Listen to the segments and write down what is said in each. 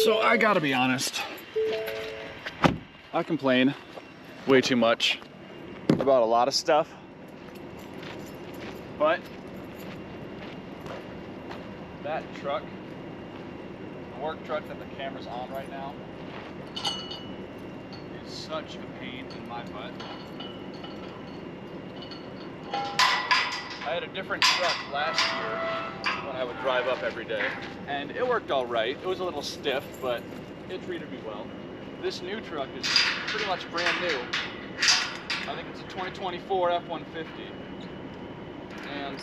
So I gotta be honest, I complain way too much about a lot of stuff, but that truck, the work truck that the camera's on right now, is such a pain in my butt. I had a different truck last year when I would drive up every day, and it worked all right. It was a little stiff, but it treated me well. This new truck is pretty much brand new. I think it's a 2024 F-150. And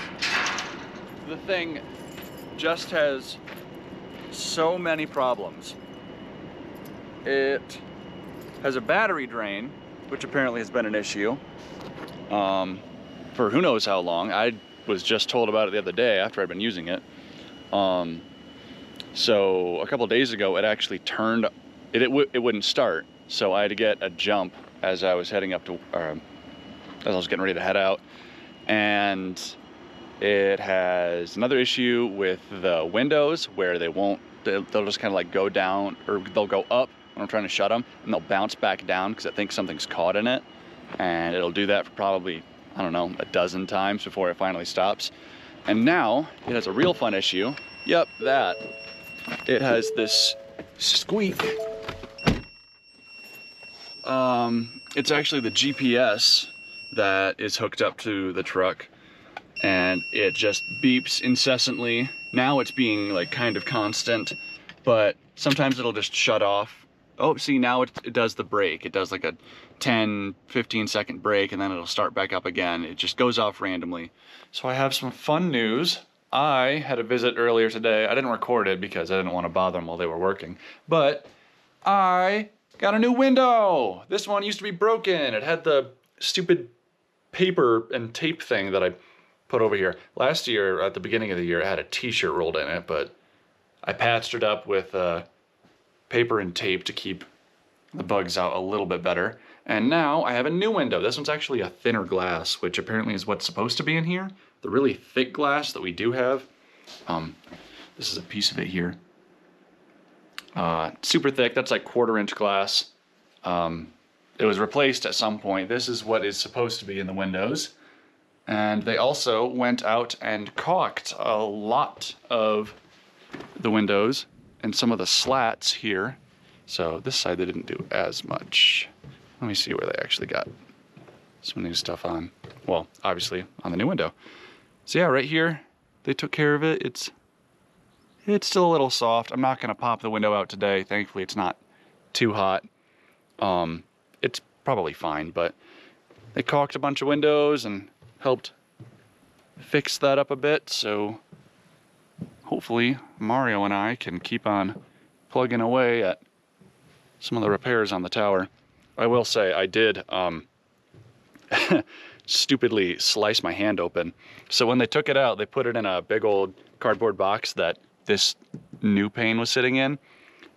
the thing just has so many problems. It has a battery drain, which apparently has been an issue for who knows how long. I was just told about it the other day after I'd been using it. So a couple days ago, it actually turned, it wouldn't start. So I had to get a jump as I was heading up to, as I was getting ready to head out. And it has another issue with the windows where they'll just kind of like go down, or they'll go up when I'm trying to shut them, and they'll bounce back down because I think something's caught in it. And it'll do that for probably, I don't know, a dozen times before it finally stops. And now it has a real fun issue. Yep, that. It has this squeak. It's actually the GPS that is hooked up to the truck, and it just beeps incessantly. Now it's being like kind of constant, but sometimes it'll just shut off. Oh, see, now it does the break. It does like a 10-15 second break, and then it'll start back up again. It just goes off randomly. So I have some fun news. I had a visit earlier today. I didn't record it because I didn't want to bother them while they were working, but I got a new window. This one used to be broken. It had the stupid paper and tape thing that I put over here. Last year, at the beginning of the year, it had a t-shirt rolled in it, but I patched it up with paper and tape to keep the bugs out a little bit better. And now I have a new window. This one's actually a thinner glass, which apparently is what's supposed to be in here. The really thick glass that we do have. This is a piece of it here. Super thick, that's like 1/4 inch glass. It was replaced at some point. This is what is supposed to be in the windows. And they also went out and caulked a lot of the windows and some of the slats here. So this side they didn't do as much. Let me see where they actually got some new stuff on. Well, obviously on the new window. So yeah, right here, they took care of it. It's still a little soft. I'm not gonna pop the window out today. Thankfully, it's not too hot. It's probably fine, but they caulked a bunch of windows and helped fix that up a bit. So hopefully Mario and I can keep on plugging away at some of the repairs on the tower. I will say I did stupidly slice my hand open. So when they took it out, they put it in a big old cardboard box that this new pane was sitting in,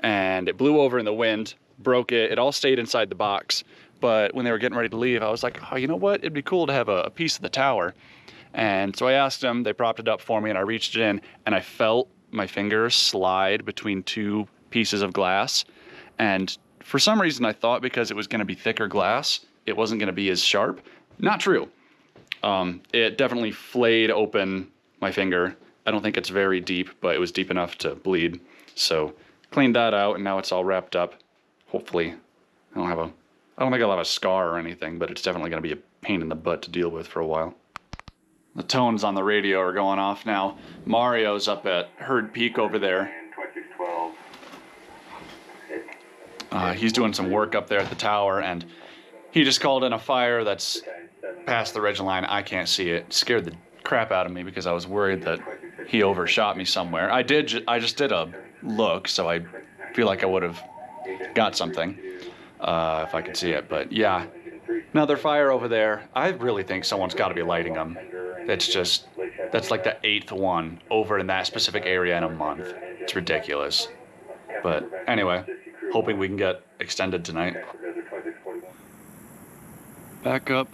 and it blew over in the wind, broke it. It all stayed inside the box. But when they were getting ready to leave, I was like, oh, you know what? It'd be cool to have a piece of the tower. And so I asked them, they propped it up for me, and I reached it in, and I felt my finger slide between two pieces of glass. And for some reason, I thought because it was going to be thicker glass, it wasn't going to be as sharp. Not true. It definitely flayed open my finger. I don't think it's very deep, but it was deep enough to bleed. So cleaned that out, and now it's all wrapped up. Hopefully, I don't think I'll have a scar or anything, but it's definitely going to be a pain in the butt to deal with for a while. The tones on the radio are going off now. Mario's up at Herd Peak over there. He's doing some work up there at the tower, and he just called in a fire that's past the ridge line. I can't see it. It scared the crap out of me because I was worried that he overshot me somewhere. I just did a look, so I feel like I would have got something if I could see it. But yeah, another fire over there. I really think someone's got to be lighting them. That's like the 8th one over in that specific area in a month. It's ridiculous. But anyway, hoping we can get extended tonight. Back up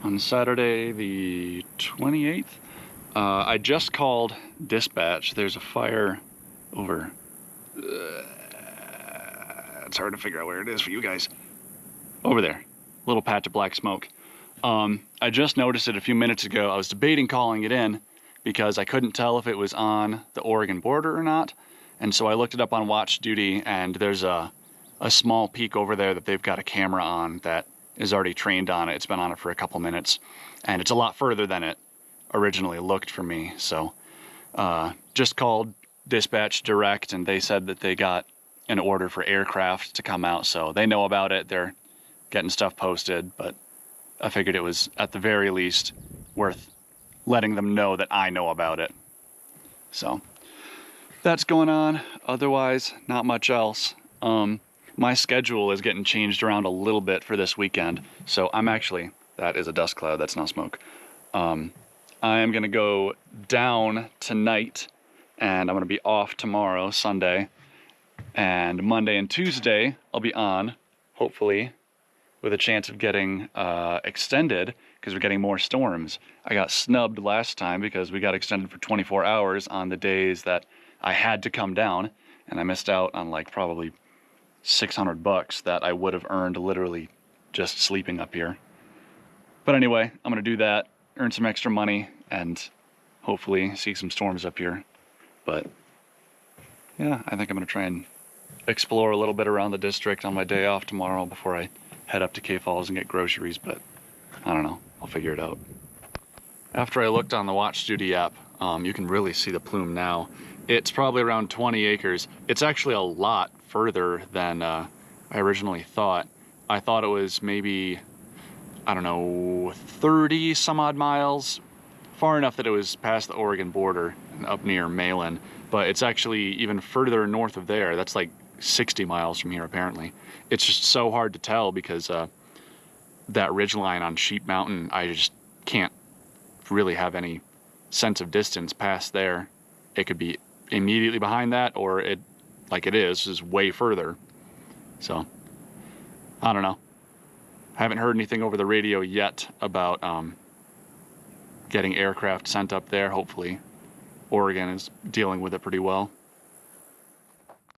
on Saturday the 28th. I just called dispatch. There's a fire over It's hard to figure out where it is for you guys. Over there, little patch of black smoke. I just noticed it a few minutes ago. I was debating calling it in because I couldn't tell if it was on the Oregon border or not. And so I looked it up on Watch Duty, and there's a small peak over there that they've got a camera on that is already trained on it. It's been on it for a couple minutes, and it's a lot further than it originally looked for me. So just called dispatch direct, and they said that they got an order for aircraft to come out, so they know about it. They're getting stuff posted, but I figured it was at the very least worth letting them know that I know about it. So that's going on. Otherwise, not much else. My schedule is getting changed around a little bit for this weekend, so I'm actually, that is a dust cloud, that's not smoke. I am gonna go down tonight, and I'm gonna be off tomorrow, Sunday, and Monday and Tuesday I'll be on, hopefully, with a chance of getting extended, because we're getting more storms. I got snubbed last time because we got extended for 24 hours on the days that I had to come down, and I missed out on like probably $600 that I would have earned literally just sleeping up here. But anyway, I'm gonna do that, earn some extra money, and hopefully see some storms up here. But yeah, I think I'm gonna try and explore a little bit around the district on my day off tomorrow before I head up to K Falls and get groceries, but I don't know, I'll figure it out. After I looked on the Watch Duty app, you can really see the plume now. It's probably around 20 acres. It's actually a lot further than I originally thought. I thought it was maybe, I don't know, 30 some odd miles, far enough that it was past the Oregon border and up near Malin, but it's actually even further north of there. That's like 60 miles from here apparently. It's just so hard to tell because that ridgeline on Sheep Mountain, I just can't really have any sense of distance past there. It could be immediately behind that, or it, like it is way further. So, I don't know. I haven't heard anything over the radio yet about getting aircraft sent up there. Hopefully, Oregon is dealing with it pretty well.